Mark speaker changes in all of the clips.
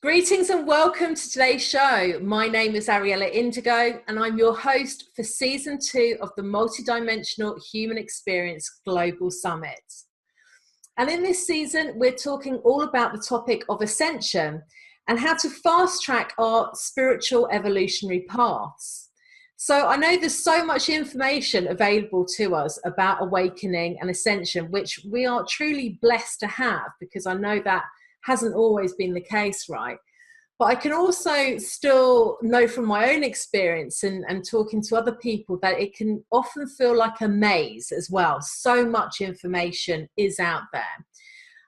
Speaker 1: Greetings and welcome to today's show. My name is Ariella Indigo and I'm your host for Season 2 of the Multidimensional Human Experience Global Summit. And in this season, we're talking all about the topic of ascension and how to fast track our spiritual evolutionary paths. So I know there's so much information available to us about awakening and ascension, which we are truly blessed to have, because I know that hasn't always been the case, right? But I can also still know from my own experience and talking to other people that it can often feel like a maze as well. So much information is out there.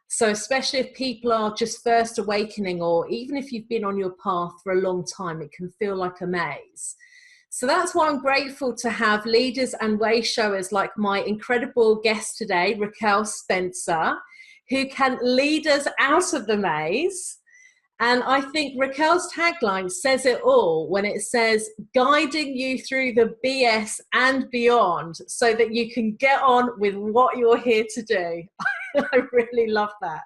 Speaker 1: So especially if people are just first awakening, or even if you've been on your path for a long time, it can feel like a maze. So that's why I'm grateful to have leaders and way showers like my incredible guest today, Raquel Spencer, who can lead us out of the maze. And I think Raquel's tagline says it all when it says, guiding you through the BS and beyond so that you can get on with what you're here to do. I really love that.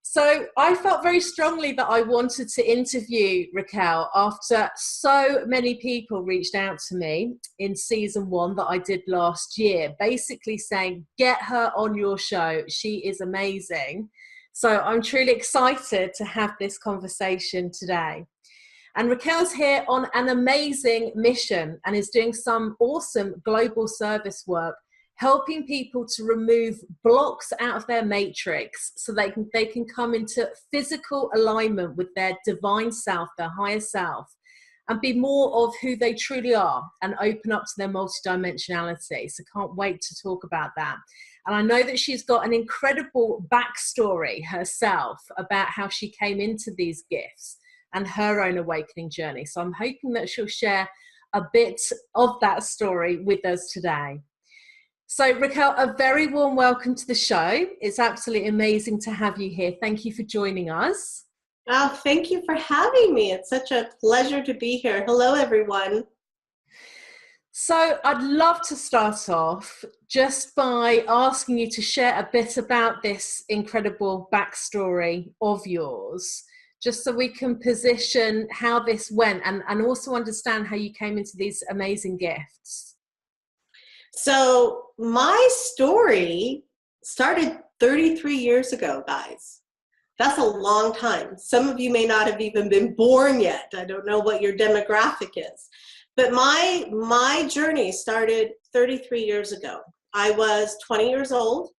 Speaker 1: So I felt very strongly that I wanted to interview Raquel after so many people reached out to me in season 1 that I did last year, basically saying, get her on your show. She is amazing. So I'm truly excited to have this conversation today. And Raquel's here on an amazing mission and is doing some awesome global service work, helping people to remove blocks out of their matrix so they can come into physical alignment with their divine self, their higher self, and be more of who they truly are and open up to their multidimensionality. So can't wait to talk about that. And I know that she's got an incredible backstory herself about how she came into these gifts and her own awakening journey. So I'm hoping that she'll share a bit of that story with us today. So Raquel, a very warm welcome to the show. It's absolutely amazing to have you here. Thank you for joining us.
Speaker 2: Oh, thank you for having me. It's such a pleasure to be here. Hello, everyone.
Speaker 1: So I'd love to start off just by asking you to share a bit about this incredible backstory of yours, just so we can position how this went and also understand how you came into these amazing gifts.
Speaker 2: So my story started 33 years ago, guys. That's a long time. Some of you may not have even been born yet. I don't know what your demographic is. But my journey started 33 years ago. I was 20 years old.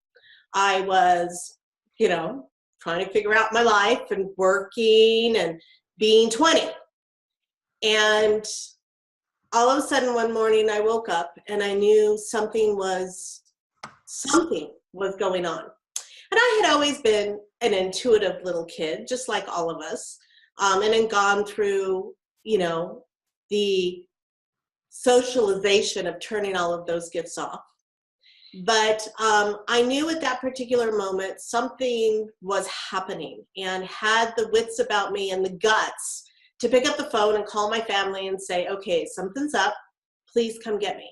Speaker 2: I was, trying to figure out my life and working and being 20. And all of a sudden one morning I woke up and I knew something was going on. And I had always been an intuitive little kid, just like all of us, and had gone through, the socialization of turning all of those gifts off. But I knew at that particular moment something was happening, and had the wits about me and the guts to pick up the phone and call my family and say, okay, something's up, please come get me.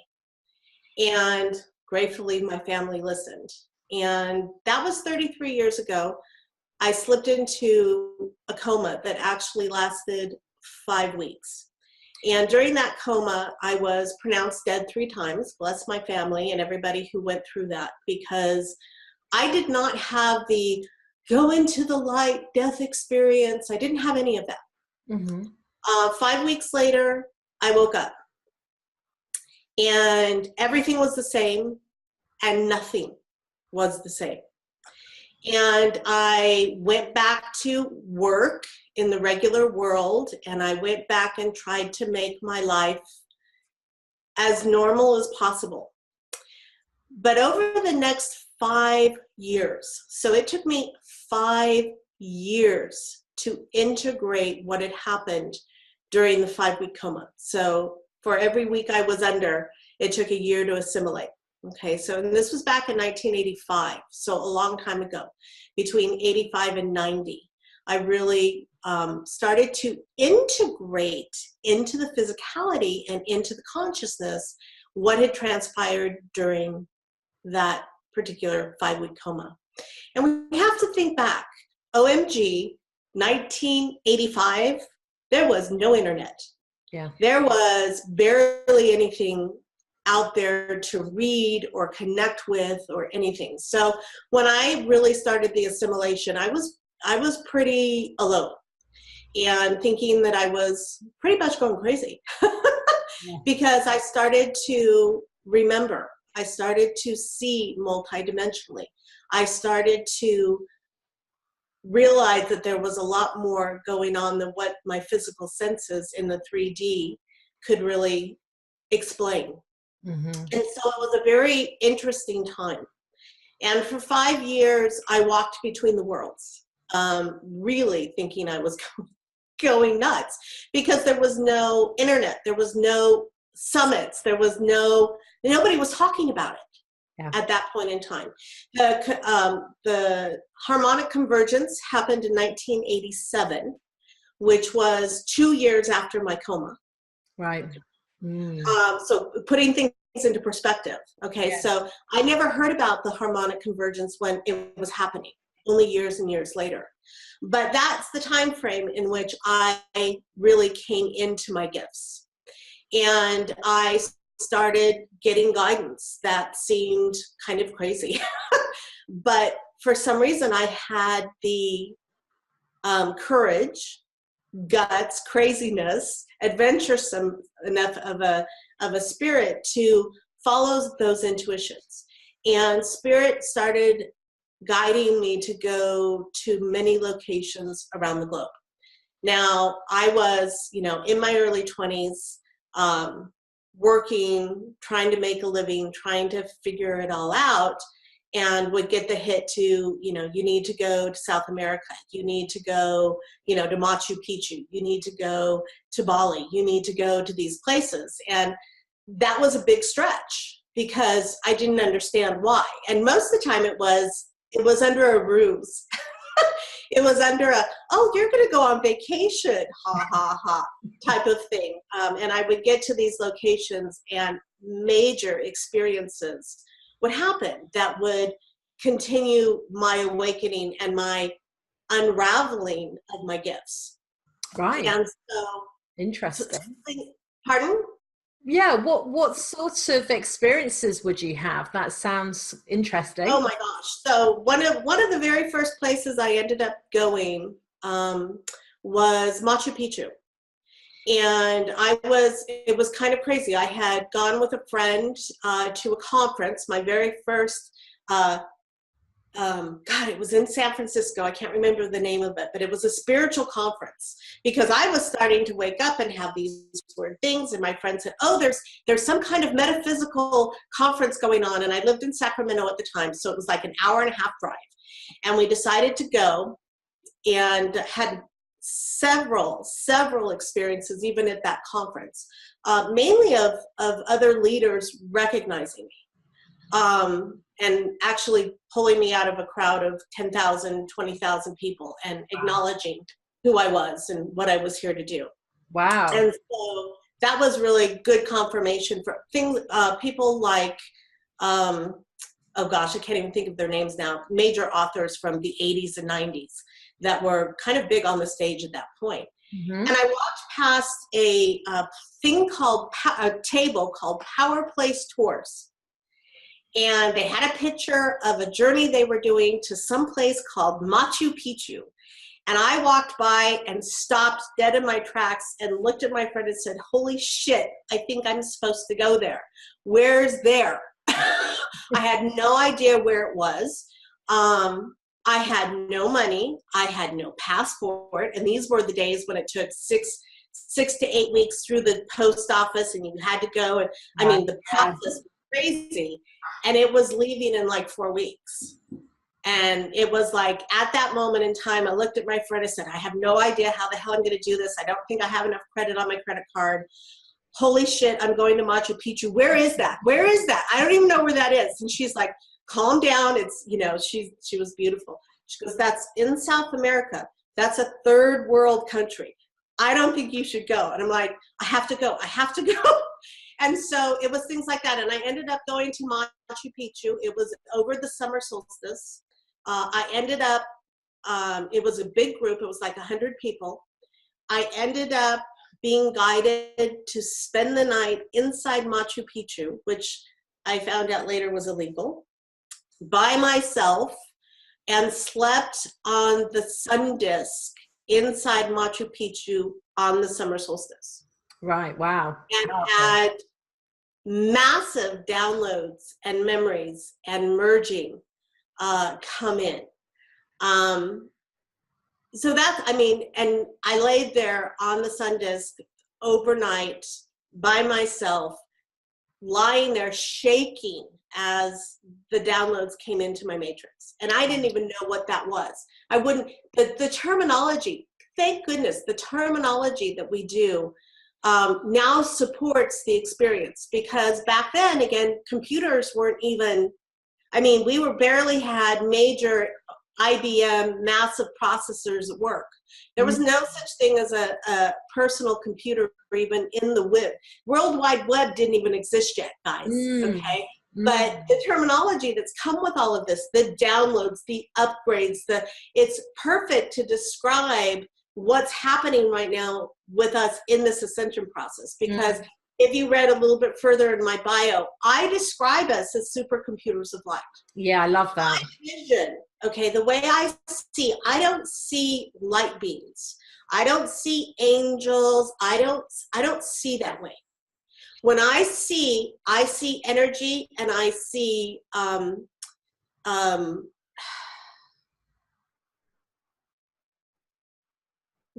Speaker 2: And gratefully, my family listened. And that was 33 years ago. I slipped into a coma that actually lasted 5 weeks. And during that coma, I was pronounced dead 3 times, bless my family and everybody who went through that, because I did not have the go into the light death experience. I didn't have any of that. Mm-hmm. 5 weeks later, I woke up and everything was the same and nothing was the same. And I went back to work in the regular world, and I went back and tried to make my life as normal as possible. But over the next 5 years, so it took me 5 years to integrate what had happened during the 5-week coma. So for every week I was under, it took a year to assimilate. Okay, so this was back in 1985, so a long time ago, between 85 and 90. I really started to integrate into the physicality and into the consciousness what had transpired during that particular 5-week coma. And we have to think back. OMG, 1985, there was no internet.
Speaker 1: Yeah.
Speaker 2: There was barely anything out there to read or connect with or anything. So when I really started the assimilation, I was pretty alone and thinking that I was pretty much going crazy because I started to remember. I started to see multidimensionally. I started to realize that there was a lot more going on than what my physical senses in the 3D could really explain. Mm-hmm. And so it was a very interesting time. And for 5 years, I walked between the worlds, really thinking I was going nuts because there was no internet, there was no summits, there was nobody was talking about it. Yeah. At that point in time. The harmonic convergence happened in 1987, which was 2 years after my coma.
Speaker 1: Right. Mm.
Speaker 2: So putting things into perspective. Okay, yeah. So I never heard about the harmonic convergence when it was happening, only years and years later. But that's the time frame in which I really came into my gifts. And I started getting guidance that seemed kind of crazy. But for some reason, I had the courage, guts, craziness, adventuresome enough of a spirit to follow those intuitions. And spirit started guiding me to go to many locations around the globe. Now, I was, in my early 20s, working, trying to make a living, trying to figure it all out, and would get the hit to, you need to go to South America, you need to go, to Machu Picchu, you need to go to Bali, you need to go to these places. And that was a big stretch because I didn't understand why. And most of the time it was under a ruse. It was under you're going to go on vacation, ha, ha, ha, type of thing. And I would get to these locations and major experiences would happen that would continue my awakening and my unraveling of my gifts.
Speaker 1: Right.
Speaker 2: And so.
Speaker 1: Interesting.
Speaker 2: Pardon?
Speaker 1: Yeah, what sorts of experiences would you have? That sounds interesting.
Speaker 2: Oh my gosh. So one of the very first places I ended up going was Machu Picchu. And it was kind of crazy. I had gone with a friend to a conference, my very first it was in San Francisco. I can't remember the name of it, but it was a spiritual conference because I was starting to wake up and have these weird things. And my friend said, there's some kind of metaphysical conference going on. And I lived in Sacramento at the time. So it was like an hour-and-a-half drive. And we decided to go and had several experiences, even at that conference, mainly of other leaders recognizing me. And actually pulling me out of a crowd of 10,000, 20,000 people and acknowledging who I was and what I was here to do.
Speaker 1: Wow.
Speaker 2: And so that was really good confirmation for things, people like, I can't even think of their names now, major authors from the 80s and 90s that were kind of big on the stage at that point. Mm-hmm. And I walked past a table called Power Place Tours. And they had a picture of a journey they were doing to some place called Machu Picchu. And I walked by and stopped dead in my tracks and looked at my friend and said, holy shit, I think I'm supposed to go there. Where's there? I had no idea where it was. I had no money. I had no passport. And these were the days when it took six to 8 weeks through the post office and you had to go. And the process was crazy. And it was leaving in like 4 weeks. And it was like, at that moment in time, I looked at my friend and said, I have no idea how the hell I'm going to do this. I don't think I have enough credit on my credit card. Holy shit, I'm going to Machu Picchu. Where is that? Where is that? I don't even know where that is. And she's like, calm down. It's, she was beautiful. She goes, that's in South America. That's a third world country. I don't think you should go. And I'm like, I have to go. I have to go. And so it was things like that. And I ended up going to Machu Picchu. It was over the summer solstice. I ended up, it was a big group. It was like 100 people. I ended up being guided to spend the night inside Machu Picchu, which I found out later was illegal, by myself, and slept on the sun disk inside Machu Picchu on the summer solstice.
Speaker 1: Right, wow.
Speaker 2: And had massive downloads and memories and merging come in. So that's, I mean, and I laid there on the sun disk overnight by myself, lying there shaking as the downloads came into my matrix. And I didn't even know what that was. I wouldn't, the terminology, thank goodness, the terminology that we do now supports the experience, because back then, again, computers weren't even, I mean, we were barely had major IBM massive processors at work. There was no such thing as a personal computer, or even in the web. World Wide Web didn't even exist yet, guys, okay? But the terminology that's come with all of this, the downloads, the upgrades, it's perfect to describe what's happening right now with us in this ascension process. Because if you read a little bit further in my bio, I describe us as supercomputers of light.
Speaker 1: Yeah, I love that.
Speaker 2: My vision, okay, the way I don't see light beings. I don't see angels. I don't see that way. When I see energy, and I see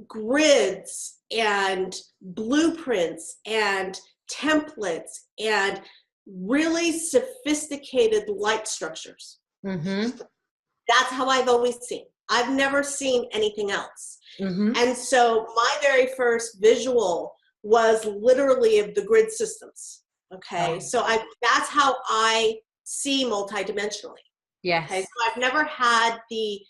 Speaker 2: grids and blueprints and templates and really sophisticated light structures. That's how I've always seen. I've never seen anything else. And so my very first visual was literally of the grid systems. Okay, so that's how I see multidimensionally.
Speaker 1: Yes.
Speaker 2: Okay, so I've never had the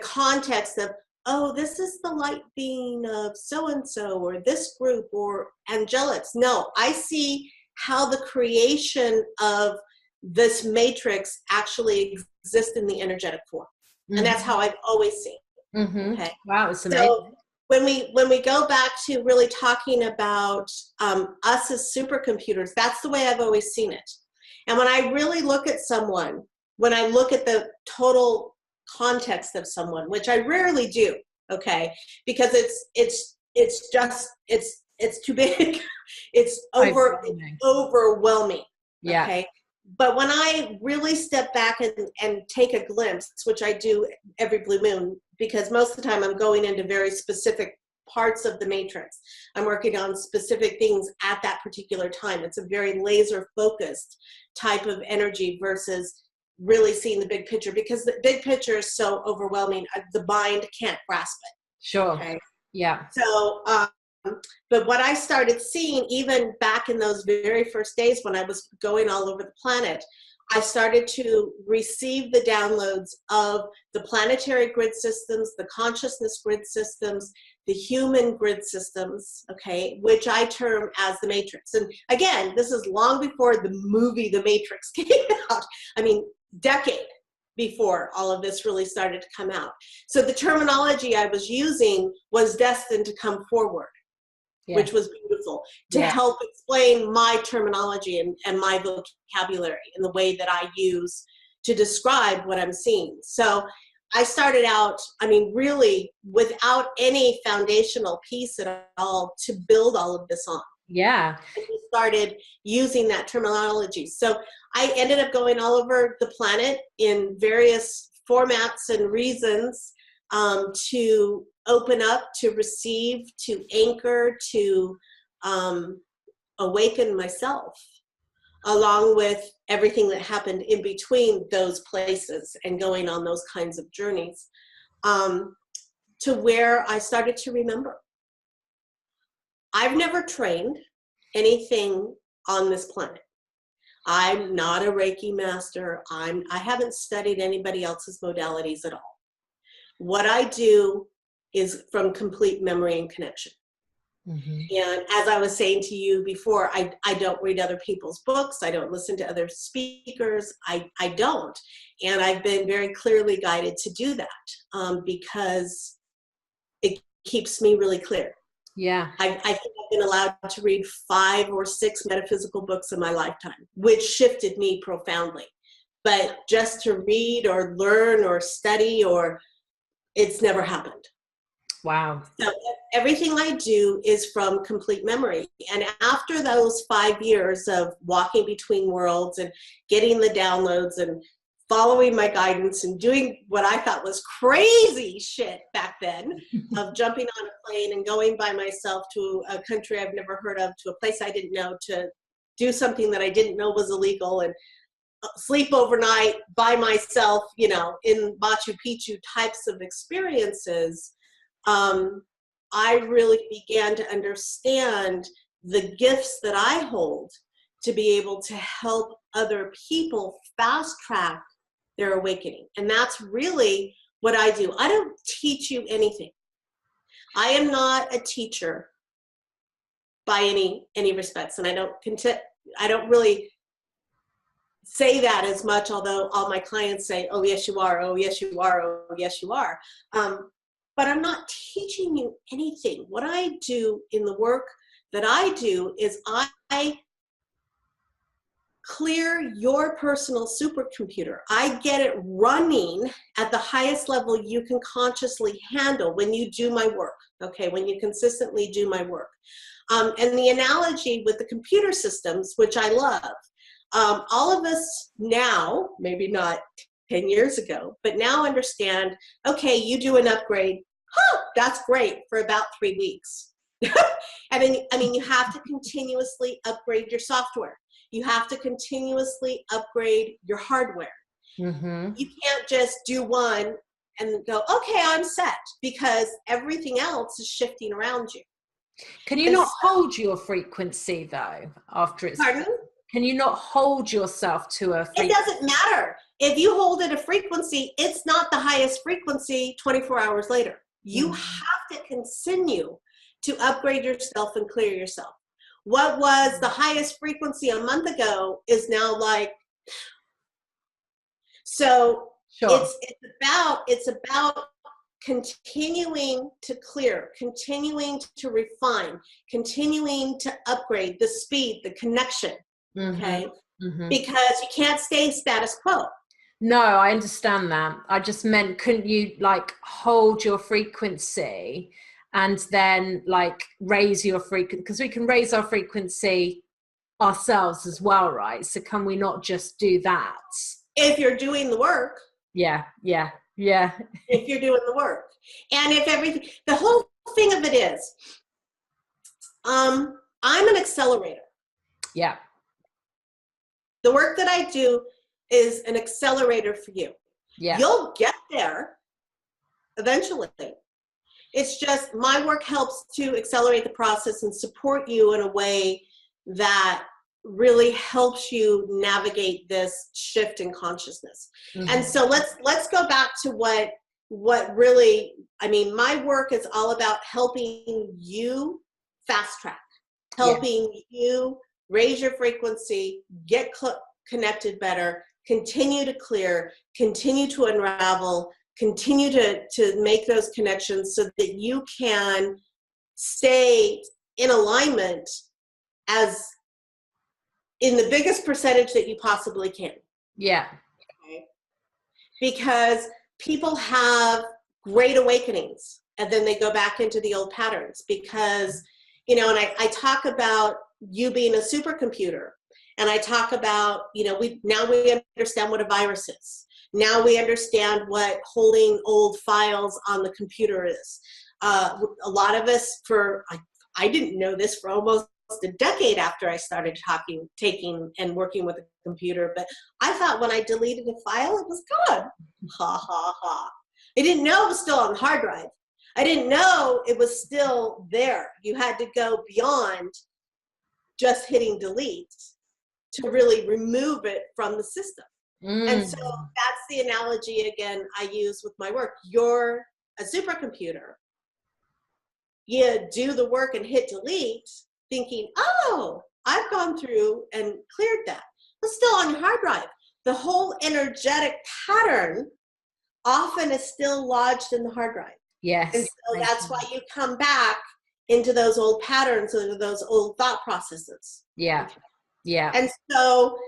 Speaker 2: context of, oh, this is the light being of so-and-so, or this group, or angelics. No, I see how the creation of this matrix actually exists in the energetic form. And that's how I've always seen. Okay.
Speaker 1: Wow, it's amazing.
Speaker 2: So when we go back to really talking about us as supercomputers, that's the way I've always seen it. And when I really look at someone, when I look at the total context of someone, which I rarely do, okay, because it's too big. It's overwhelming.
Speaker 1: Yeah.
Speaker 2: Okay. But when I really step back and take a glimpse, which I do every blue moon, because most of the time I'm going into very specific parts of the matrix. I'm working on specific things at that particular time. It's a very laser focused type of energy versus really seeing the big picture, because the big picture is so overwhelming. The mind can't grasp it.
Speaker 1: Sure.
Speaker 2: Okay.
Speaker 1: Yeah.
Speaker 2: So, but what I started seeing, even back in those very first days when I was going all over the planet, I started to receive the downloads of the planetary grid systems, the consciousness grid systems, the human grid systems, okay, which I term as the Matrix. And again, this is long before the movie The Matrix came out. I mean, decade before all of this really started to come out. So the terminology I was using was destined to come forward. Yeah. Which was beautiful to help explain my terminology and my vocabulary and the way that I use to describe what I'm seeing. So I started out, I mean, really without any foundational piece at all to build all of this on.
Speaker 1: Yeah.
Speaker 2: And we started using that terminology. So I ended up going all over the planet in various formats and reasons to open up, to receive, to anchor, to awaken myself, along with everything that happened in between those places and going on those kinds of journeys, to where I started to remember. I've never trained anything on this planet. I'm not a Reiki master. I haven't studied anybody else's modalities at all. What I do is from complete memory and connection.
Speaker 1: Mm-hmm.
Speaker 2: And as I was saying to you before, I don't read other people's books. I don't listen to other speakers. I don't. And I've been very clearly guided to do that because it keeps me really clear.
Speaker 1: Yeah.
Speaker 2: I think I've been allowed to read 5 or 6 metaphysical books in my lifetime, which shifted me profoundly. But just to read or learn or study, or it's never happened.
Speaker 1: Wow.
Speaker 2: So everything I do is from complete memory. And after those 5 years of walking between worlds and getting the downloads and following my guidance and doing what I thought was crazy shit back then, of jumping on a plane and going by myself to a country I've never heard of, to a place I didn't know, to do something that I didn't know was illegal, and sleep overnight by myself, you know, in Machu Picchu types of experiences, I really began to understand the gifts that I hold to be able to help other people fast track their awakening. And that's really what I do. I don't teach you anything. I am not a teacher by any respects, and I don't really say that as much, although all my clients say, oh yes you are, oh yes you are, oh yes you are. But I'm not teaching you anything. What I do in the work that I do is I clear your personal supercomputer. I get it running at the highest level you can consciously handle when you do my work, okay, when you consistently do my work. And the analogy with the computer systems, which I love, all of us now, maybe not 10 years ago, but now understand, okay, you do an upgrade, that's great for about 3 weeks. I mean, you have to continuously upgrade your software. You have to continuously upgrade your hardware.
Speaker 1: Mm-hmm.
Speaker 2: You can't just do one and go, okay, I'm set, because everything else is shifting around you.
Speaker 1: Can you not hold your frequency though after it's...
Speaker 2: Pardon?
Speaker 1: Can you not hold yourself to a frequency?
Speaker 2: It doesn't matter. If you hold it a frequency, it's not the highest frequency 24 hours later. You have to continue to upgrade yourself and clear yourself. What was the highest frequency a month ago is now like, so
Speaker 1: sure.
Speaker 2: it's about continuing to clear, continuing to refine, continuing to upgrade the speed, the connection, okay? Mm-hmm. Because you can't stay status quo.
Speaker 1: No, I understand that. I just meant, couldn't you like hold your frequency and then like raise your frequency? Because we can raise our frequency ourselves as well, right? So can we not just do that?
Speaker 2: If you're doing the work.
Speaker 1: Yeah.
Speaker 2: If you're doing the work. And if everything, the whole thing of it is, I'm an accelerator.
Speaker 1: Yeah.
Speaker 2: The work that I do is an accelerator for you.
Speaker 1: Yeah.
Speaker 2: You'll get there eventually. It's just my work helps to accelerate the process and support you in a way that really helps you navigate this shift in consciousness. Mm-hmm. And so let's go back to what really, I mean, my work is all about helping you fast track, helping you raise your frequency, get connected better, continue to clear, continue to unravel, continue to make those connections so that you can stay in alignment as in the biggest percentage that you possibly can.
Speaker 1: Yeah.
Speaker 2: Okay? Because people have great awakenings and then they go back into the old patterns because, you know, and I talk about you being a supercomputer. And I talk about, you know, we understand what a virus is. Now we understand what holding old files on the computer is. A lot of us, I didn't know this for almost a decade after I started taking and working with a computer, but I thought when I deleted a file, it was gone. Ha, ha, ha. I didn't know it was still on the hard drive. I didn't know it was still there. You had to go beyond just hitting delete to really remove it from the system. And so that's the analogy, again, I use with my work. You're a supercomputer. you do the work and hit delete, thinking, oh, I've gone through and cleared that. It's still on your hard drive. The whole energetic pattern often is still lodged in the hard drive.
Speaker 1: Yes.
Speaker 2: And so that's why you come back into those old patterns, or those old thought processes.
Speaker 1: Yeah.
Speaker 2: Okay.
Speaker 1: Yeah.
Speaker 2: And so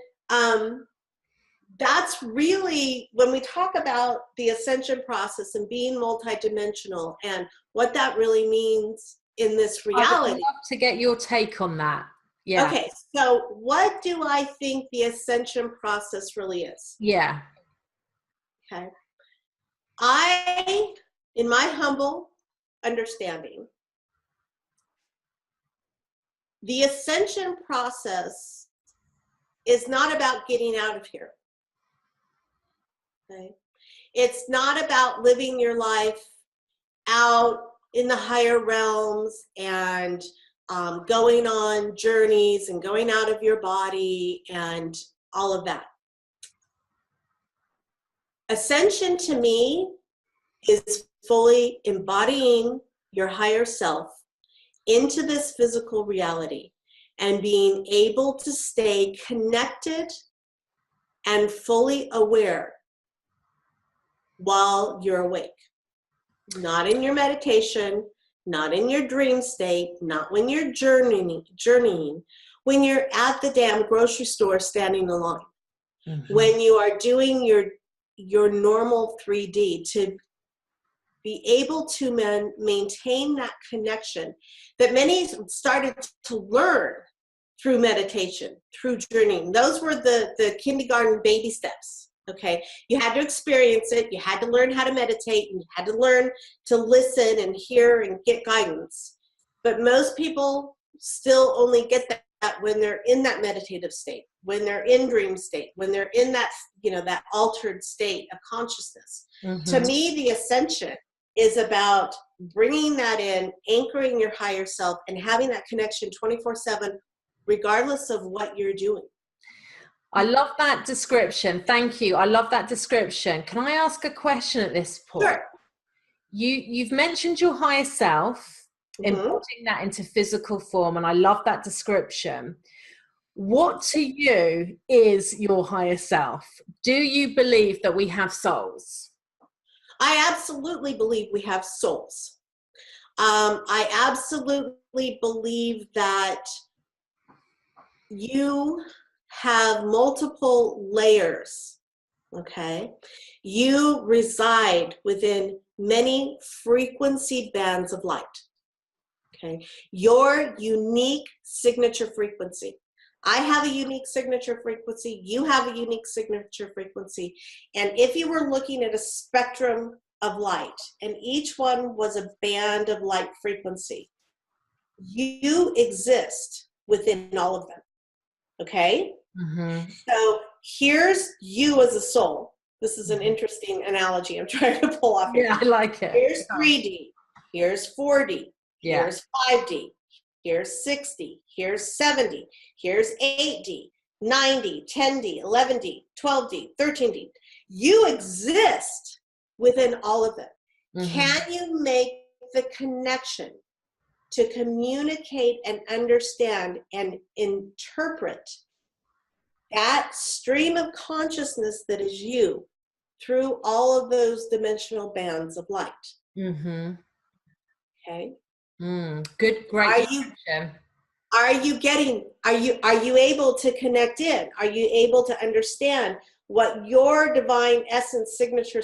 Speaker 2: that's really, when we talk about the ascension process and being multidimensional and what that really means in this reality.
Speaker 1: I would love to get your take on that. Yeah.
Speaker 2: Okay, so what do I think the ascension process really is?
Speaker 1: Yeah.
Speaker 2: Okay. In my humble understanding, the ascension process is not about getting out of here. Okay? It's not about living your life out in the higher realms and going on journeys and going out of your body and all of that. Ascension to me is fully embodying your higher self into this physical reality and being able to stay connected and fully aware while you're awake. Not in your meditation, not in your dream state, not when you're journeying, when you're at the damn grocery store standing in line. Mm-hmm. When you are doing your normal 3D, to be able to maintain that connection that many started to learn through meditation, through journeying. Those were the kindergarten baby steps. Okay, you had to experience it, you had to learn how to meditate, and you had to learn to listen and hear and get guidance. But most people still only get that when they're in that meditative state, when they're in dream state, when they're in that, that altered state of consciousness. Mm-hmm. To me, the ascension is about bringing that in, anchoring your higher self, and having that connection 24/7, regardless of what you're doing.
Speaker 1: I love that description. Thank you. I love that description. Can I ask a question at this point?
Speaker 2: Sure.
Speaker 1: You've mentioned your higher self, mm-hmm. embodying that into physical form, and I love that description. What to you is your higher self? Do you believe that we have souls?
Speaker 2: I absolutely believe we have souls. I absolutely believe that you have multiple layers, okay? You reside within many frequency bands of light, okay? Your unique signature frequency. I have a unique signature frequency. You have a unique signature frequency. And if you were looking at a spectrum of light, and each one was a band of light frequency, you exist within all of them, okay? Mm-hmm. So here's you as a soul. This is an interesting analogy I'm trying to pull off here.
Speaker 1: Yeah, I like it.
Speaker 2: Here's 3D. Here's 4D. Yeah. Here's 5D. Here's 60. Here's 70. Here's 8D, 9D, 10D, 11D, 12D, 13D. You exist within all of them. Mm-hmm. Can you make the connection to communicate and understand and interpret that stream of consciousness that is you through all of those dimensional bands of light? Mm-hmm. Okay.
Speaker 1: Good, great question.
Speaker 2: Are you able to connect in? Are you able to understand what your divine essence signature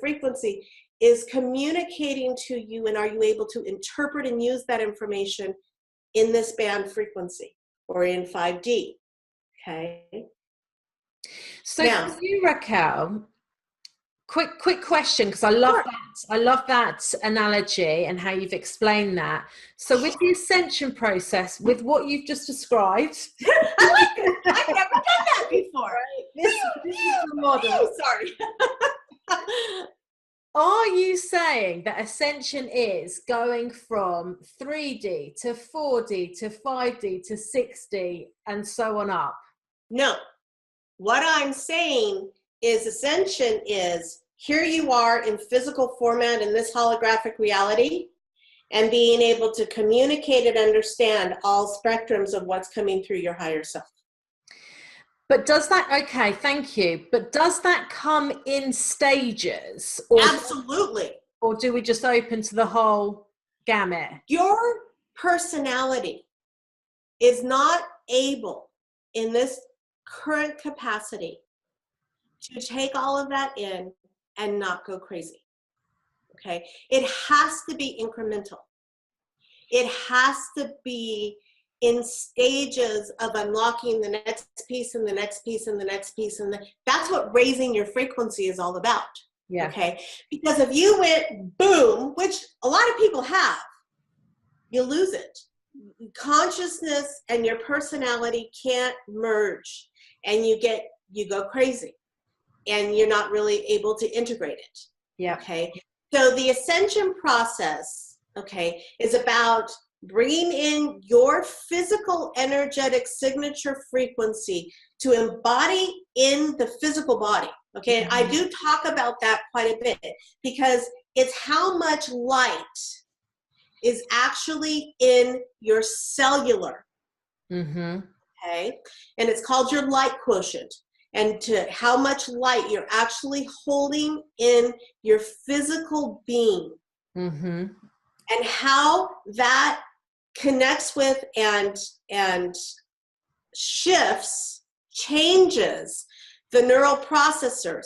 Speaker 2: frequency is communicating to you, and are you able to interpret and use that information in this band frequency or in 5D? Okay.
Speaker 1: So now, for you, Raquel, quick question, because I love that. I love that analogy and how you've explained that. So with the ascension process, with what you've just described,
Speaker 2: I like it. I've never done that before. Right? This is the model. Sorry.
Speaker 1: Are you saying that ascension is going from 3D to 4D to 5D to 6D and so on up?
Speaker 2: No. What I'm saying is ascension is, here you are in physical format in this holographic reality, and being able to communicate and understand all spectrums of what's coming through your higher self.
Speaker 1: But does that, okay, thank you. But does that come in stages?
Speaker 2: Absolutely.
Speaker 1: Or do we just open to the whole gamut?
Speaker 2: Your personality is not able in this current capacity to take all of that in and not go crazy. Okay? It has to be incremental. It has to be in stages of unlocking the next piece and the next piece and the next piece. And that's what raising your frequency is all about.
Speaker 1: Yeah.
Speaker 2: Okay? Because if you went boom, which a lot of people have, you lose it. Consciousness and your personality can't merge, and you go crazy, and you're not really able to integrate it.
Speaker 1: Yeah.
Speaker 2: Okay. So the ascension process, okay, is about bringing in your physical energetic signature frequency to embody in the physical body. Okay. Mm-hmm. I do talk about that quite a bit because it's how much light is actually in your cellular.
Speaker 1: Mm-hmm.
Speaker 2: Okay. And it's called your light quotient. And to how much light you're actually holding in your physical being.
Speaker 1: Mm-hmm.
Speaker 2: And how that connects with and shifts, changes the neural processors,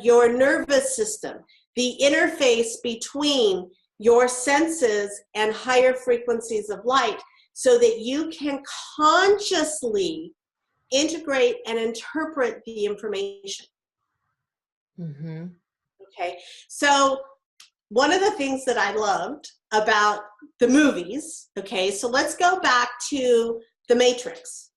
Speaker 2: your nervous system, the interface between your senses and higher frequencies of light, so that you can consciously integrate and interpret the information.
Speaker 1: Mm-hmm.
Speaker 2: Okay, so one of the things that I loved about the movies, okay, so let's go back to The Matrix.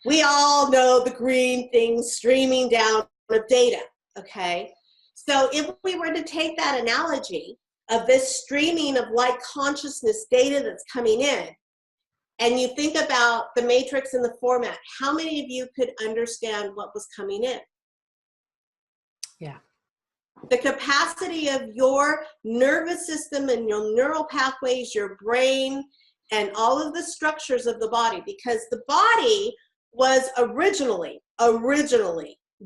Speaker 2: We all know the green thing streaming down of data, okay? So if we were to take that analogy of this streaming of light consciousness data that's coming in, and you think about the matrix and the format, how many of you could understand what was coming in?
Speaker 1: Yeah.
Speaker 2: The capacity of your nervous system and your neural pathways, your brain, and all of the structures of the body, because the body was originally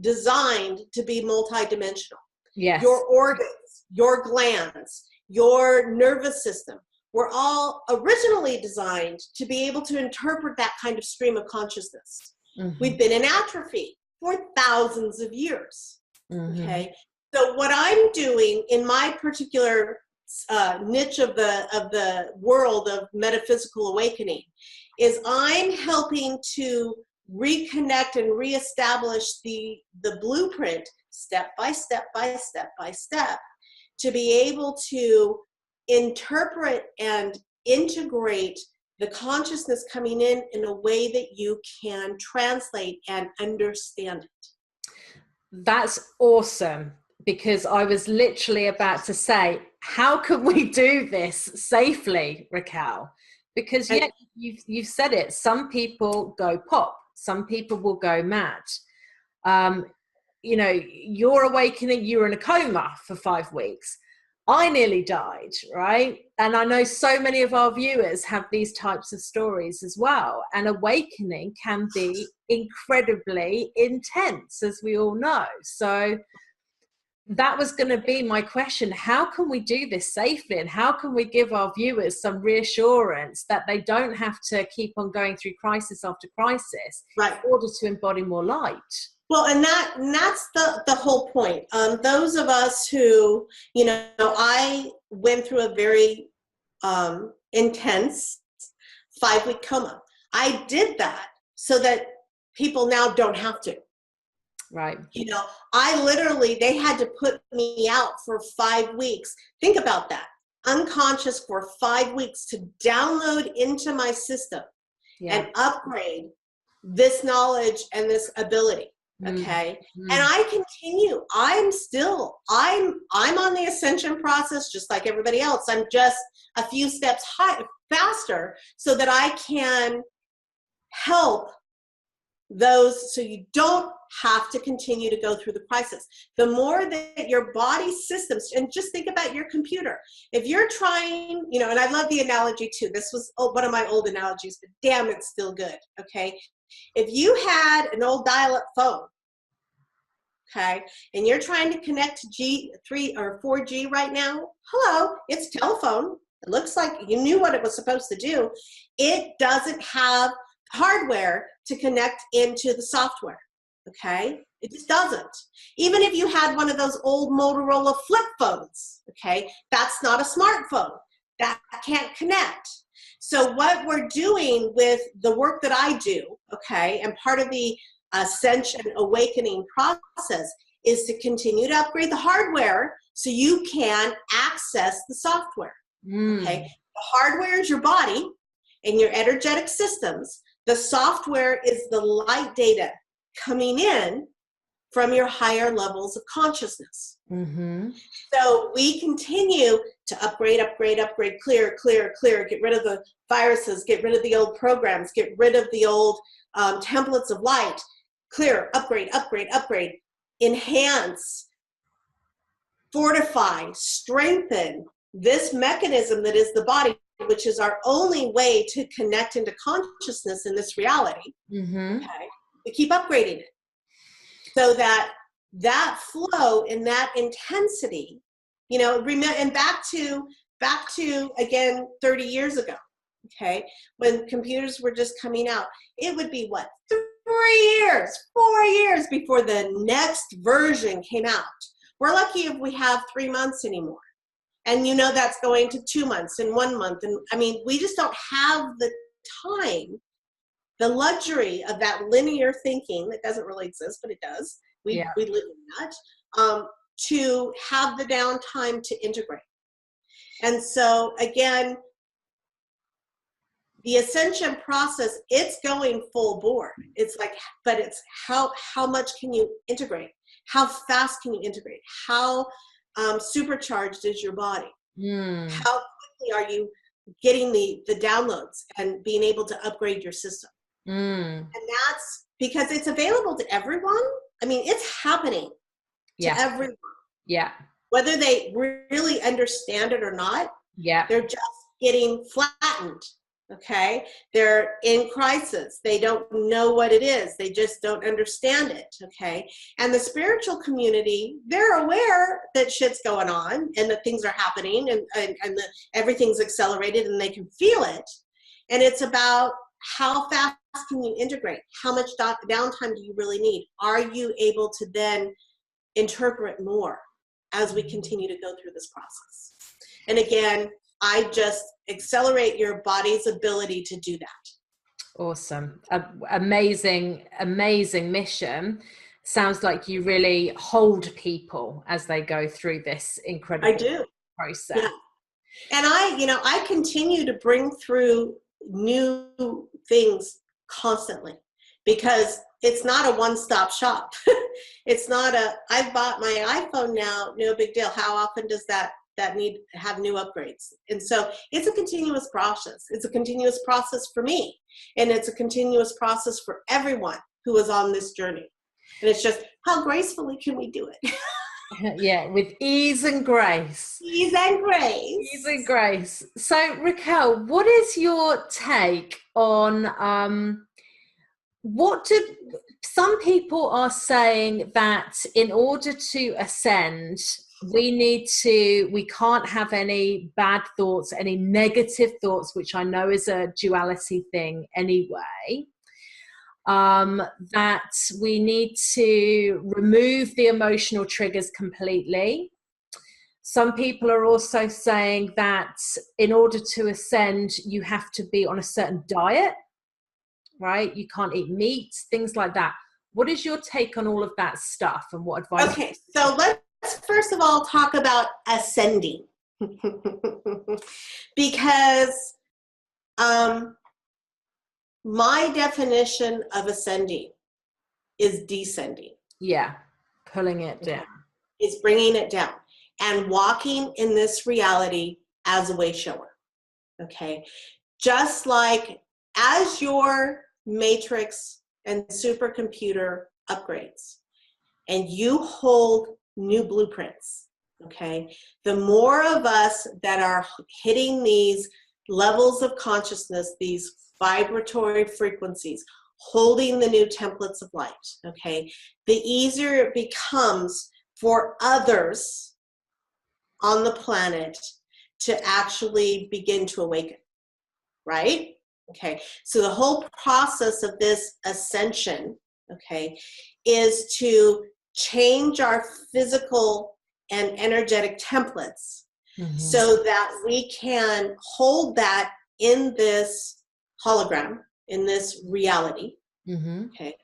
Speaker 2: designed to be multidimensional.
Speaker 1: Yes.
Speaker 2: Your organs, your glands, your nervous system were all originally designed to be able to interpret that kind of stream of consciousness. Mm-hmm. We've been in atrophy for thousands of years. Mm-hmm. Okay, so what I'm doing in my particular niche of the world of metaphysical awakening is I'm helping to reconnect and reestablish the blueprint step by step by step by step to be able to interpret and integrate the consciousness coming in a way that you can translate and understand it.
Speaker 1: That's awesome, because I was literally about to say, how can we do this safely, Raquel? Because yeah, you've said it. Some people go pop. Some people will go mad. You know, your awakening, you were in a coma for 5 weeks. I nearly died, right? And I know so many of our viewers have these types of stories as well. And awakening can be incredibly intense, as we all know. So that was going to be my question. How can we do this safely? And how can we give our viewers some reassurance that they don't have to keep on going through crisis after crisis, right, in order to embody more light?
Speaker 2: Well, and that's the whole point. Those of us who, you know, I went through a very intense 5-week coma. I did that so that people now don't have to.
Speaker 1: Right.
Speaker 2: You know, they had to put me out for 5 weeks. Think about that. Unconscious for 5 weeks to download into my system and upgrade this knowledge and this ability. Okay. And I continue. I'm on the ascension process just like everybody else. I'm just a few steps faster so that I can help those, so you don't have to continue to go through the crisis. The more that your body systems, and just think about your computer. If you're trying, you know, and I love the analogy too. This was one of my old analogies, but damn, it's still good, okay? If you had an old dial-up phone, okay, and you're trying to connect to G3 or 4G right now, hello, it's telephone. It looks like you knew what it was supposed to do. It doesn't have hardware to connect into the software, okay? It just doesn't. Even if you had one of those old Motorola flip phones, okay, that's not a smartphone. That can't connect. So what we're doing with the work that I do, okay, and part of the ascension awakening process is to continue to upgrade the hardware so you can access the software. Okay, the hardware is your body and your energetic systems. The software is the light data coming in from your higher levels of consciousness. So we continue to upgrade, clear, get rid of the viruses, get rid of the old programs, get rid of the old templates of light, clear, upgrade, enhance, fortify, strengthen this mechanism that is the body, which is our only way to connect into consciousness in this reality. Okay, we keep upgrading it so that that flow and that intensity, you know, and back to again 30 years ago, okay, when computers were just coming out, it would be what, 4 years before the next version came out. We're lucky if we have 3 months anymore. And you know that's going to 2 months and 1 month. And I mean, we just don't have the time, the luxury of that linear thinking that doesn't really exist, but it does. We live in that, to have the downtime to integrate. And so again, the ascension process, it's going full bore. It's like, but it's how much can you integrate? How fast can you integrate? How supercharged is your body? How quickly are you getting the downloads and being able to upgrade your system? And that's because it's available to everyone. I mean, it's happening to everyone. Whether they really understand it or not, they're just getting flattened. Okay, they're in crisis. They don't know what it is. They just don't understand it. Okay, and the spiritual community, they're aware that shit's going on and that things are happening and that everything's accelerated and they can feel it. And it's about how fast can you integrate? How much downtime do you really need? Are you able to then interpret more as we continue to go through this process? And again, I just accelerate your body's ability to do that.
Speaker 1: Awesome. Amazing mission. Sounds like you really hold people as they go through this incredible process.
Speaker 2: Yeah. And I continue to bring through new things constantly because it's not a one-stop shop. It's not I've bought my iPhone now, no big deal. How often does that need to have new upgrades? And so it's a continuous process. It's a continuous process for me. And it's a continuous process for everyone who is on this journey. And it's just, how gracefully can we do it?
Speaker 1: Yeah, with ease and grace.
Speaker 2: Ease and grace.
Speaker 1: Ease and grace. So Raquel, what is your take on some people are saying that in order to ascend, we can't have any bad thoughts, any negative thoughts, which I know is a duality thing anyway. That we need to remove the emotional triggers completely. Some people are also saying that in order to ascend, you have to be on a certain diet, right? You can't eat meat, things like that. What is your take on all of that stuff and what advice?
Speaker 2: Okay, so let's first of all talk about ascending. Because my definition of ascending is descending.
Speaker 1: Yeah, pulling it down.
Speaker 2: It's bringing it down and walking in this reality as a way shower. Okay, just like as your matrix and supercomputer upgrades and you hold new blueprints, okay, the more of us that are hitting these levels of consciousness, these vibratory frequencies, holding the new templates of light, okay, the easier it becomes for others on the planet to actually begin to awaken, right? Okay, so the whole process of this ascension, okay, is to change our physical and energetic templates so that we can hold that in this hologram, in this reality, okay,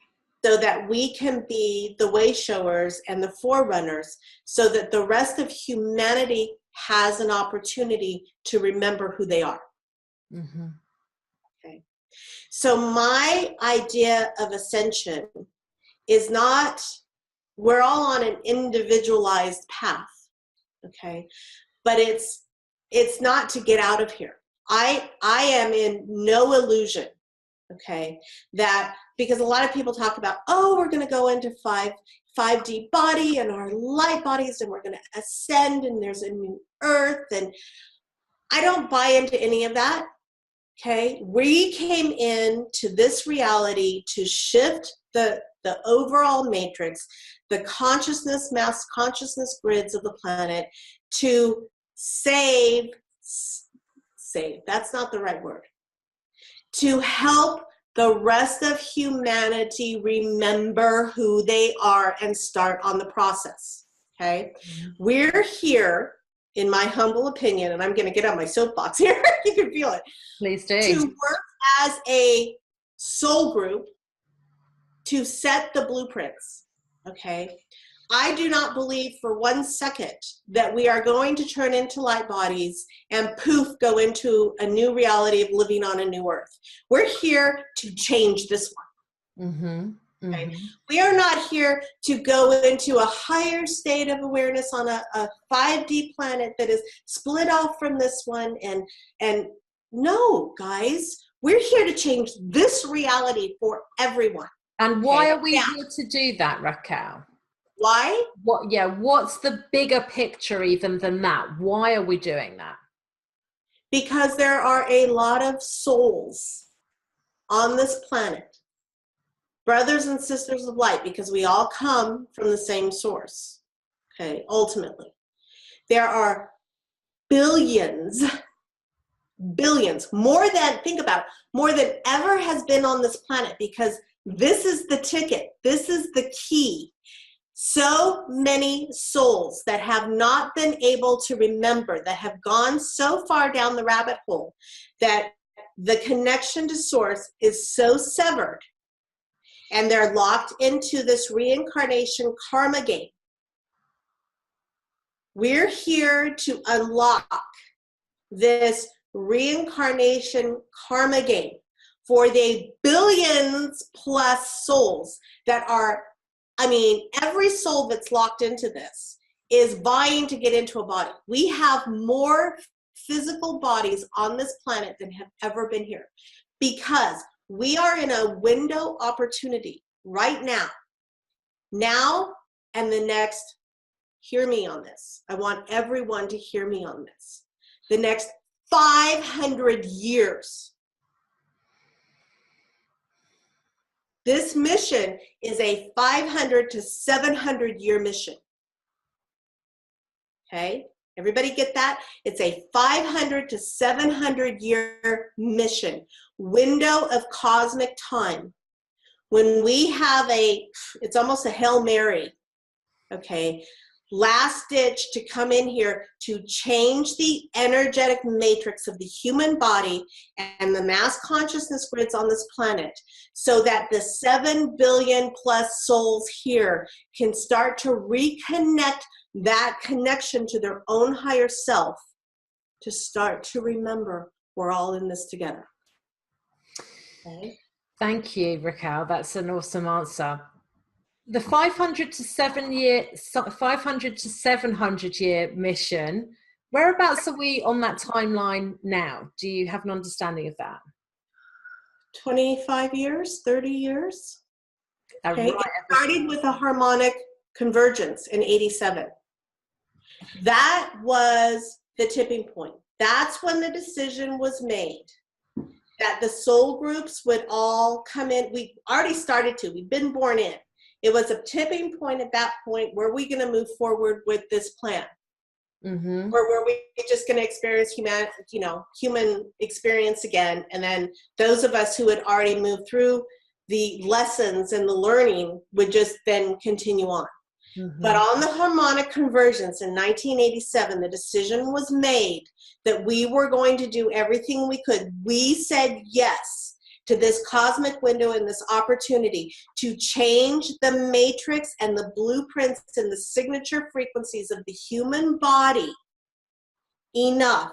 Speaker 2: so that we can be the way showers and the forerunners so that the rest of humanity has an opportunity to remember who they are. Okay. So my idea of ascension is not, we're all on an individualized path, okay, but it's not to get out of here. I am in no illusion, okay, that, because a lot of people talk about, oh, we're going to go into 5D body and our light bodies and we're going to ascend and there's a new earth, and I don't buy into any of that. Okay, we came into this reality to shift the overall matrix, the consciousness, mass consciousness grids of the planet, to save, that's not the right word, to help the rest of humanity remember who they are and start on the process, okay? We're here, in my humble opinion, and I'm going to get on my soapbox here, you can feel it.
Speaker 1: Please do.
Speaker 2: To work as a soul group to set the blueprints, okay? I do not believe for 1 second that we are going to turn into light bodies and poof, go into a new reality of living on a new earth. We're here to change this one. Okay? We are not here to go into a higher state of awareness on a 5D planet that is split off from this one. And no, guys, we're here to change this reality for everyone.
Speaker 1: And why are we here to do that, Raquel?
Speaker 2: Why?
Speaker 1: What's the bigger picture even than that? Why are we doing that?
Speaker 2: Because there are a lot of souls on this planet, brothers and sisters of light, because we all come from the same source, okay, ultimately. There are billions, more than, think about it, more than ever has been on this planet, because this is the ticket, this is the key. So many souls that have not been able to remember, that have gone so far down the rabbit hole that the connection to source is so severed, and they're locked into this reincarnation karma game. We're here to unlock this reincarnation karma game for the billions plus souls that are, I mean, every soul that's locked into this is vying to get into a body. We have more physical bodies on this planet than have ever been here, because we are in a window opportunity right now and the next, hear me on this. I want everyone to hear me on this. The next 500 years. This mission is a 500 to 700 year mission. Okay, everybody get that? It's a 500 to 700 year mission, window of cosmic time. When we have it's almost a Hail Mary, okay? Last ditch to come in here to change the energetic matrix of the human body and the mass consciousness grids on this planet, so that the 7 billion plus souls here can start to reconnect that connection to their own higher self, to start to remember we're all in this together. Okay?
Speaker 1: Thank you, Raquel. That's an awesome answer. The 500 to 700 year mission, whereabouts are we on that timeline now? Do you have an understanding of that?
Speaker 2: 25 years, 30 years. Okay, it started with a harmonic convergence in 87. That was the tipping point. That's when the decision was made that the soul groups would all come in. We already started to, we've been born in. It was a tipping point at that point. Were we going to move forward with this plan?
Speaker 1: Mm-hmm.
Speaker 2: Or were we just going to experience human experience again? And then those of us who had already moved through the lessons and the learning would just then continue on. Mm-hmm. But on the harmonic convergence in 1987, the decision was made that we were going to do everything we could. We said yes to this cosmic window and this opportunity to change the matrix and the blueprints and the signature frequencies of the human body enough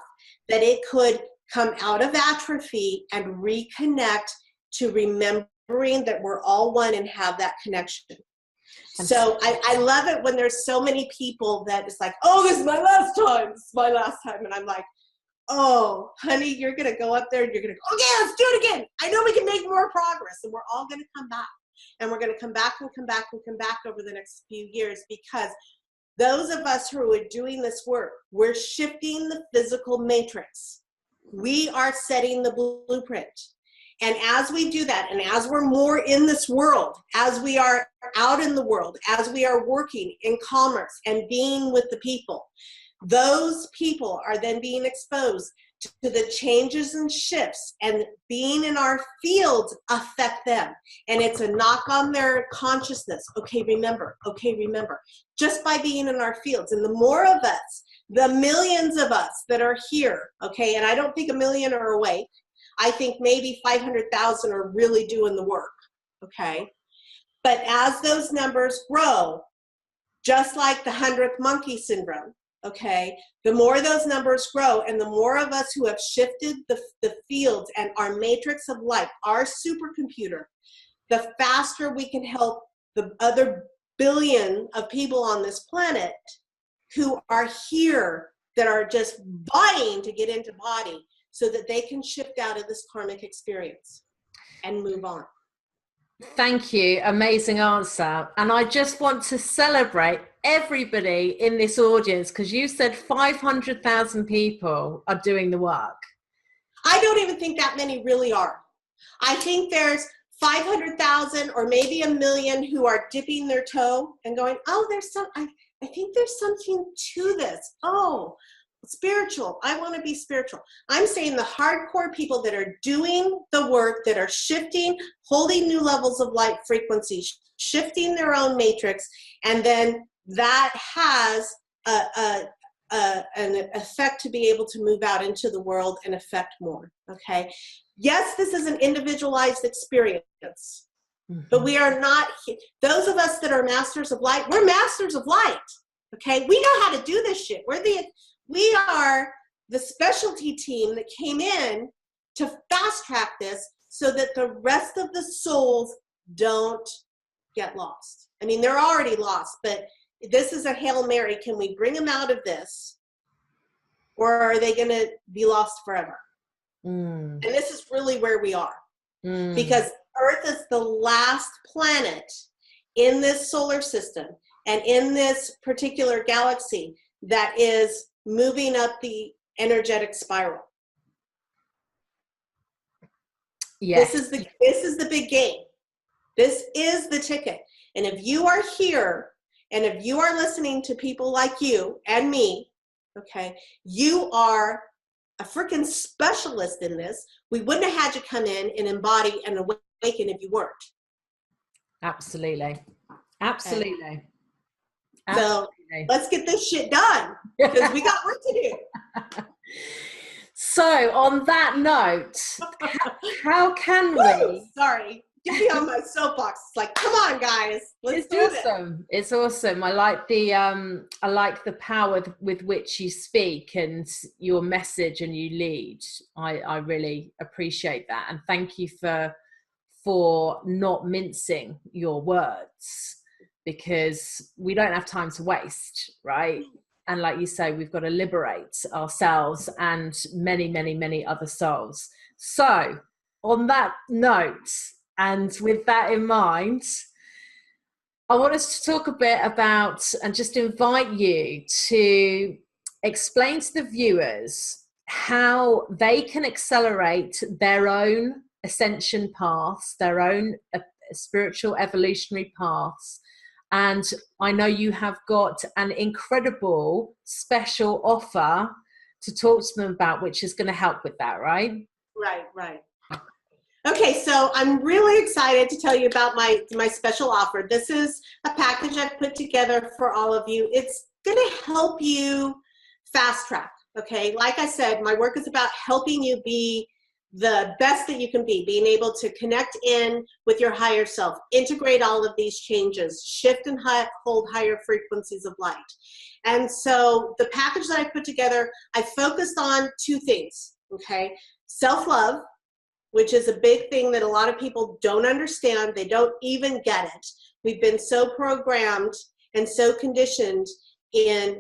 Speaker 2: that it could come out of atrophy and reconnect to remembering that we're all one and have that connection. So I love it when there's so many people that it's like, oh, this is my last time. This is my last time. And I'm like, oh, honey, you're going to go up there and you're going to go, okay, let's do it again. I know we can make more progress. And we're all going to come back. And we're going to come back and come back and come back over the next few years, because those of us who are doing this work, we're shifting the physical matrix. We are setting the blueprint. And as we do that, and as we're more in this world, as we are out in the world, as we are working in commerce and being with the people, those people are then being exposed to the changes and shifts, and being in our fields affect them. And it's a knock on their consciousness. Okay, remember, just by being in our fields. And the more of us, the millions of us that are here, okay, and I don't think a million are awake. I think maybe 500,000 are really doing the work, okay? But as those numbers grow, just like the 100th monkey syndrome, okay, the more those numbers grow and the more of us who have shifted the fields and our matrix of light, our supercomputer, the faster we can help the other billion of people on this planet who are here that are just vying to get into body, so that they can shift out of this karmic experience and move on.
Speaker 1: Thank you. Amazing answer. And I just want to celebrate everybody in this audience, because you said 500,000 people are doing the work.
Speaker 2: I don't even think that many really are. I think there's 500,000 or maybe 1 million who are dipping their toe and going, oh, I think there's something to this. Oh, spiritual. I want to be spiritual. I'm saying the hardcore people that are doing the work, that are shifting, holding new levels of light frequency, shifting their own matrix, and then that has an effect to be able to move out into the world and affect more. Okay. Yes, this is an individualized experience, but we are not, those of us that are masters of light, we're masters of light. Okay. We know how to do this shit. We are the specialty team that came in to fast track this so that the rest of the souls don't get lost. I mean, they're already lost, but this is a Hail Mary. Can we bring them out of this? Or are they going to be lost forever? And this is really where we are. Because Earth is the last planet in this solar system and in this particular galaxy that is moving up the energetic spiral. Yes. This is the big game. This is the ticket. And if you are here and if you are listening to people like you and me, okay, you are a freaking specialist in this. We wouldn't have had you come in and embody and awaken if you weren't.
Speaker 1: Absolutely. Absolutely.
Speaker 2: Okay. So let's get this shit done, because we got work to do.
Speaker 1: So on that note, how can we?
Speaker 2: Sorry, get me on my soapbox. It's like, come on, guys, let's do this.
Speaker 1: It's awesome. I like the power with which you speak and your message and you lead. I really appreciate that, and thank you for not mincing your words, because we don't have time to waste, right? And like you say, we've got to liberate ourselves and many, many, many other souls. So on that note, and with that in mind, I want us to talk a bit about and just invite you to explain to the viewers how they can accelerate their own ascension paths, their own spiritual evolutionary paths. And I know you have got an incredible special offer to talk to them about, which is going to help with that, right?
Speaker 2: Right. Okay, so I'm really excited to tell you about my special offer. This is a package I've put together for all of you. It's going to help you fast track, okay? Like I said, my work is about helping you be the best that you can be, being able to connect in with your higher self, integrate all of these changes, shift and hold higher frequencies of light. And so the package that I put together, I focused on two things, okay? Self-love, which is a big thing that a lot of people don't understand. They don't even get it. We've been so programmed and so conditioned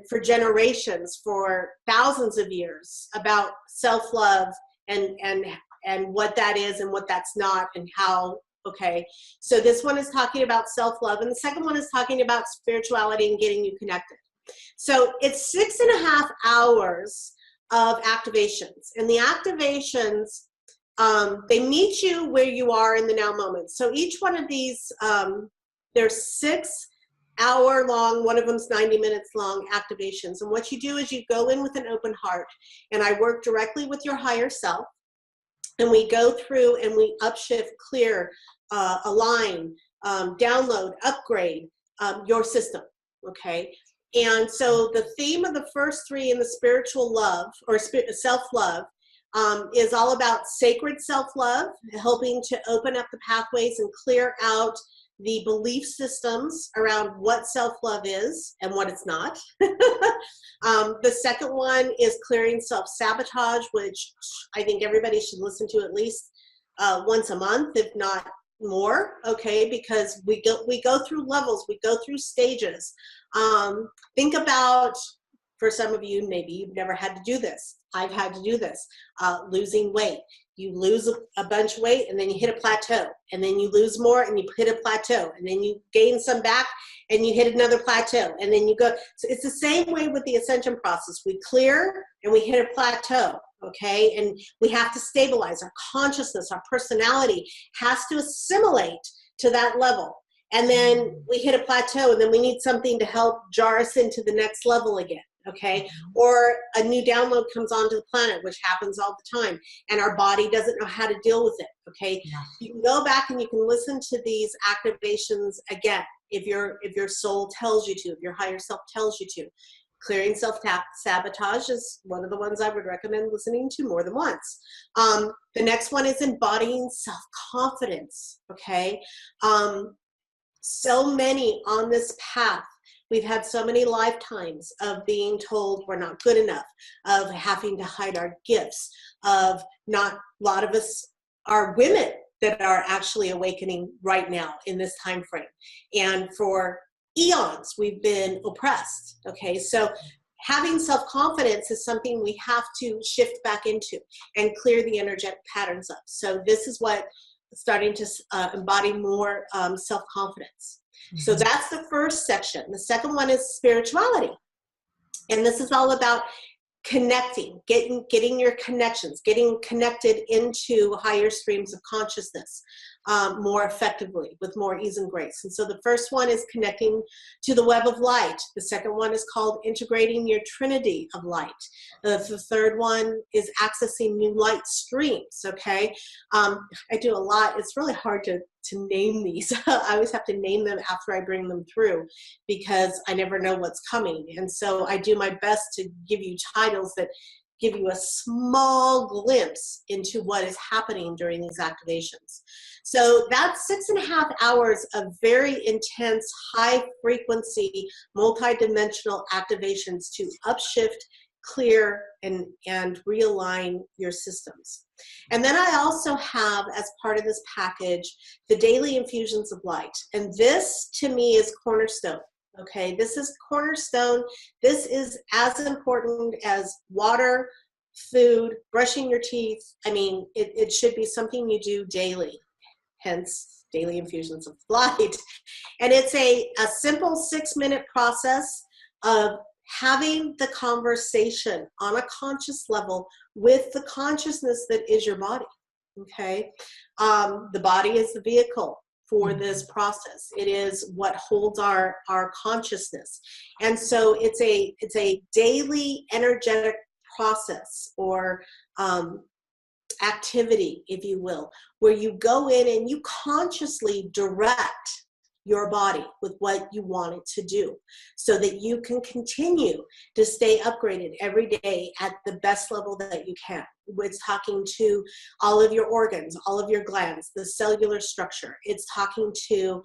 Speaker 2: for generations, for thousands of years, about self-love and what that is and what that's not and how, okay. So this one is talking about self-love, and the second one is talking about spirituality and getting you connected. So it's 6.5 hours of activations, and the activations, they meet you where you are in the now moment. So each one of these, there's 6 hour long, one of them's 90 minutes long activations. And what you do is you go in with an open heart, and I work directly with your higher self, and we go through and we upshift, clear, align, download, upgrade your system, okay? And so the theme of the first 3 in the spiritual love, or self-love, is all about sacred self-love, helping to open up the pathways and clear out the belief systems around what self-love is and what it's not. The second one is clearing self-sabotage, which I think everybody should listen to at least once a month, if not more, okay? Because we go through levels, we go through stages. Think about, for some of you, maybe you've never had to do this. I've had to do this. Losing weight. You lose a bunch of weight, and then you hit a plateau, and then you lose more, and you hit a plateau, and then you gain some back, and you hit another plateau, and then you go. So it's the same way with the ascension process. We clear, and we hit a plateau, okay? And we have to stabilize our consciousness. Our personality has to assimilate to that level. And then we hit a plateau, and then we need something to help jar us into the next level again. Okay, or a new download comes onto the planet, which happens all the time, and our body doesn't know how to deal with it. Okay, yeah. You can go back and you can listen to these activations again if your soul tells you to, if your higher self tells you to. Clearing self-sabotage is one of the ones I would recommend listening to more than once. The next one is embodying self-confidence. Okay, so many on this path. We've had so many lifetimes of being told we're not good enough, of having to hide our gifts, of not, a lot of us are women that are actually awakening right now in this time frame. And for eons, we've been oppressed, okay? So having self-confidence is something we have to shift back into and clear the energetic patterns up. So this is what starting to embody more self-confidence. So that's the first section. The second one is spirituality. And this is all about connecting, getting your connections, getting connected into higher streams of consciousness more effectively, with more ease and grace. And so the first one is connecting to the web of light. The second one is called integrating your trinity of light. The third one is accessing new light streams, okay? I do a lot. It's really hard to name these. I always have to name them after I bring them through, because I never know what's coming. And so I do my best to give you titles that give you a small glimpse into what is happening during these activations. So that's 6.5 hours of very intense, high frequency, multidimensional activations to upshift, clear, and realign your systems. And then I also have, as part of this package, the daily infusions of light. And this, to me, is cornerstone. Okay, this is cornerstone. This is as important as water, food, brushing your teeth. I mean, it should be something you do daily. Hence, daily infusions of light. And it's a simple 6-minute process of having the conversation on a conscious level with the consciousness that is your body. Okay. The body is the vehicle for this process. It is what holds our consciousness. And so it's a daily energetic process or activity, if you will, where you go in and you consciously direct your body with what you want it to do so that you can continue to stay upgraded every day at the best level that you can. It's talking to all of your organs, all of your glands, the cellular structure. It's talking to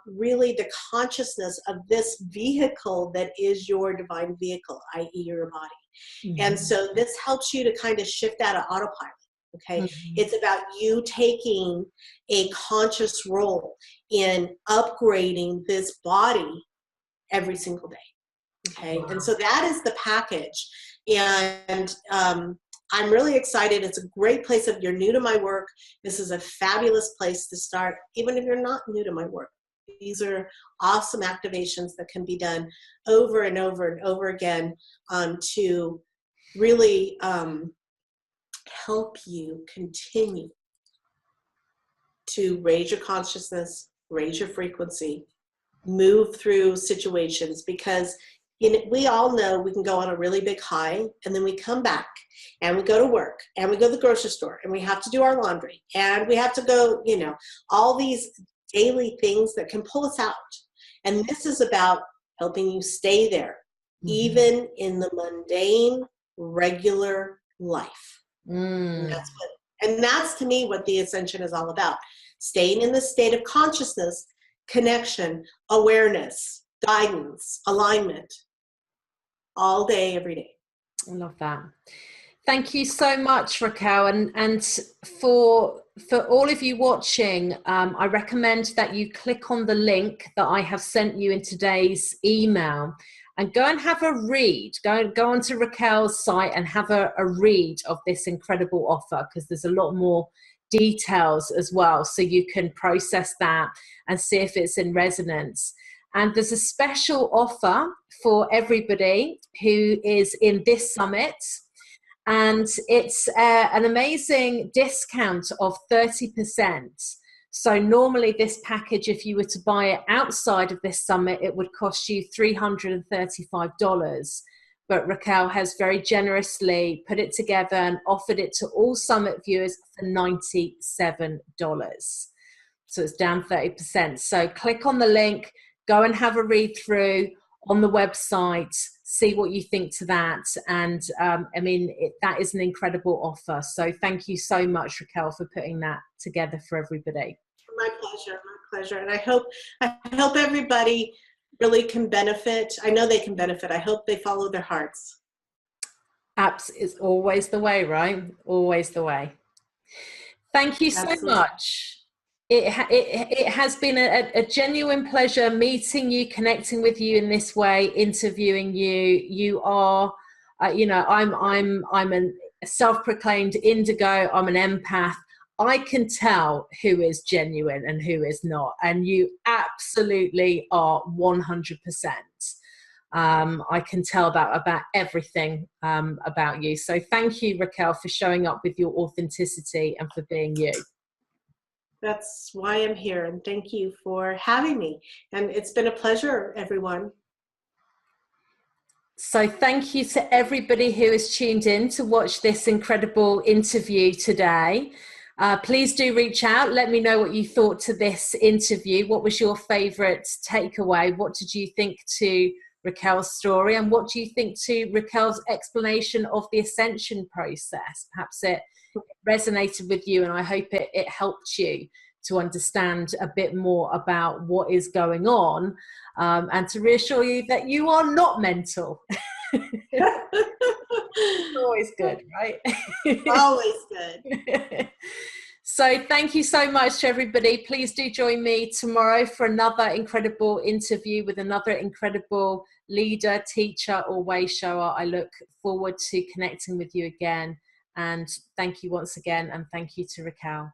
Speaker 2: really the consciousness of this vehicle that is your divine vehicle, i.e. your body. And so this helps you to kind of shift out of autopilot. Okay. It's about you taking a conscious role in upgrading this body every single day. Okay. And so that is the package. And I'm really excited. It's a great place. If you're new to my work, this is a fabulous place to start, even if you're not new to my work. These are awesome activations that can be done over and over and over again to really help you continue to raise your consciousness, raise your frequency, move through situations, because we all know we can go on a really big high and then we come back and we go to work and we go to the grocery store and we have to do our laundry and we have to go, all these daily things that can pull us out. And this is about helping you stay there, even in the mundane, regular life. And that's to me what the ascension is all about. Staying in the state of consciousness, connection, awareness, guidance, alignment, all day, every day.
Speaker 1: I love that. Thank you so much, Raquel. And for all of you watching, I recommend that you click on the link that I have sent you in today's email and go and have a read. Go onto Raquel's site and have a read of this incredible offer, because there's a lot more details as well, so you can process that and see if it's in resonance. And there's a special offer for everybody who is in this summit, and it's an amazing discount of 30%. So normally this package, if you were to buy it outside of this summit, it would cost you $335. But Raquel has very generously put it together and offered it to all summit viewers for $97. So it's down 30%. So click on the link, go and have a read through on the website, see what you think to that. And that is an incredible offer. So thank you so much, Raquel, for putting that together for everybody.
Speaker 2: My pleasure. And I hope everybody really can benefit. I know they can benefit. I hope they follow their hearts.
Speaker 1: Apps is always the way, right? Always the way. Thank you so much. It has been a genuine pleasure meeting you, connecting with you in this way, interviewing you. You are, I'm a self-proclaimed indigo. I'm an empath. I can tell who is genuine and who is not, and you absolutely are 100%. I can tell that about everything about you. So thank you, Raquel, for showing up with your authenticity and for being you.
Speaker 2: That's why I'm here, and thank you for having me. And it's been a pleasure, everyone.
Speaker 1: So thank you to everybody who has tuned in to watch this incredible interview today. Please do reach out. Let me know what you thought to this interview. What was your favorite takeaway? What did you think to Raquel's story? And what do you think to Raquel's explanation of the ascension process? Perhaps it resonated with you, and I hope it helped you to understand a bit more about what is going on, and to reassure you that you are not mental. Always good, right?
Speaker 2: Always good.
Speaker 1: So thank you so much to everybody. Please do join me tomorrow for another incredible interview with another incredible leader, teacher, or way shower. I look forward to connecting with you again. And thank you once again. And thank you to Raquel.